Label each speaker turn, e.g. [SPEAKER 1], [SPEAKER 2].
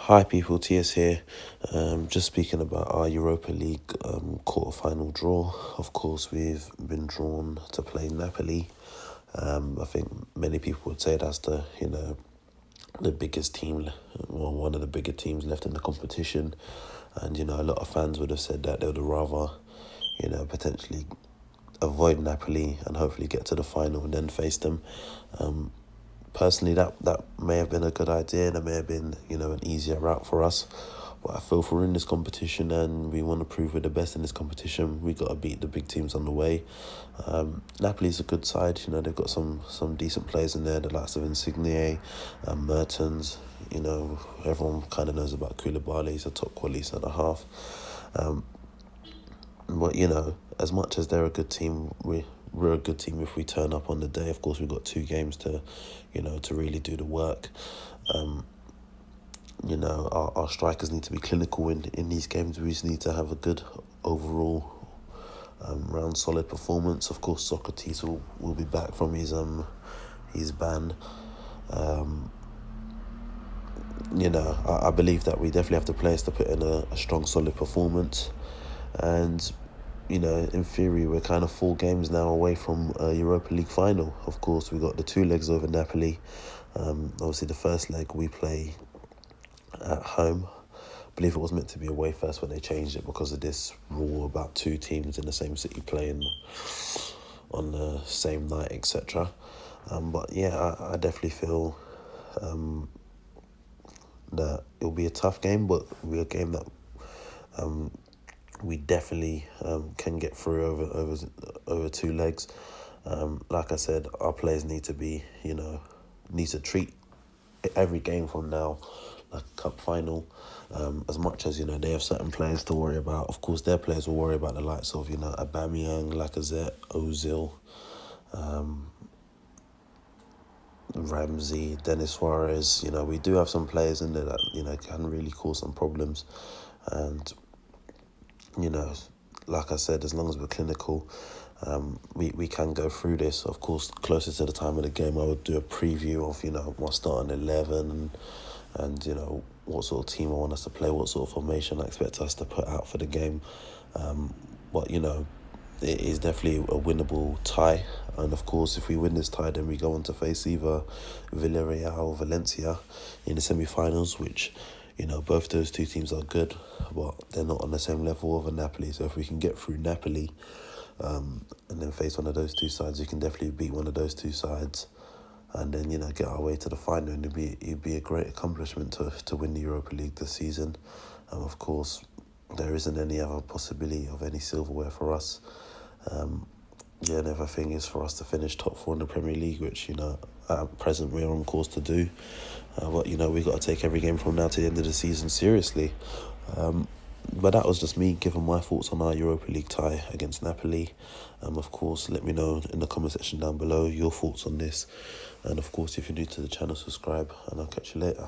[SPEAKER 1] Hi people, TS here. Just speaking about our Europa League quarter-final draw. Of course, we've been drawn to play Napoli. I think many people would say that's the biggest team, or one of the bigger teams left in the competition. And, a lot of fans would have said that they would rather, potentially avoid Napoli and hopefully get to the final and then face them. Personally, that may have been a good idea. That may have been, an easier route for us. But I feel if we're in this competition and we want to prove we're the best in this competition, we got to beat the big teams on the way. Napoli's a good side. They've got some decent players in there, the likes of Insigne, Mertens. Everyone kind of knows about Koulibaly. He's a top quality centre half. But, as much as they're a good team, we're a good team if we turn up on the day. Of course, we've got 2 games to really do the work. Our strikers need to be clinical in these games. We just need to have a good overall round solid performance. Of course, Sokratis will be back from his ban. I believe that we definitely have the players to put in a strong solid performance. And in theory, we're kind of 4 games now away from a Europa League final. Of course, we got the 2 legs over Napoli. Obviously, the first leg we play at home. I believe it was meant to be away first, but they changed it because of this rule about 2 teams in the same city playing on the same night, etc. But yeah, I definitely feel that it'll be a tough game, but it'll be a game that we definitely can get through over 2 legs. Like I said, our players need to treat every game from now like a cup final. As much as they have certain players to worry about, of course their players will worry about the likes of Aubameyang, Lacazette, Özil, Ramsey, Dennis Suarez. We do have some players in there that can really cause some problems. And like I said, as long as we're clinical, we can go through this. Of course, closer to the time of the game, I would do a preview of my starting 11 and what sort of team I want us to play, what sort of formation I expect us to put out for the game. But it is definitely a winnable tie. And of course, if we win this tie, then we go on to face either Villarreal or Valencia in the semi-finals, which both those 2 teams are good, but they're not on the same level of Napoli. So if we can get through Napoli and then face one of those 2 sides, we can definitely beat one of those 2 sides and then, get our way to the final. And it'd be a great accomplishment to win the Europa League this season. Of course, there isn't any other possibility of any silverware for us. And everything is for us to finish top 4 in the Premier League, which, at present we're on course to do. But, we've got to take every game from now to the end of the season seriously. But that was just me giving my thoughts on our Europa League tie against Napoli. Of course, let me know in the comment section down below your thoughts on this. And of course, if you're new to the channel, subscribe, and I'll catch you later.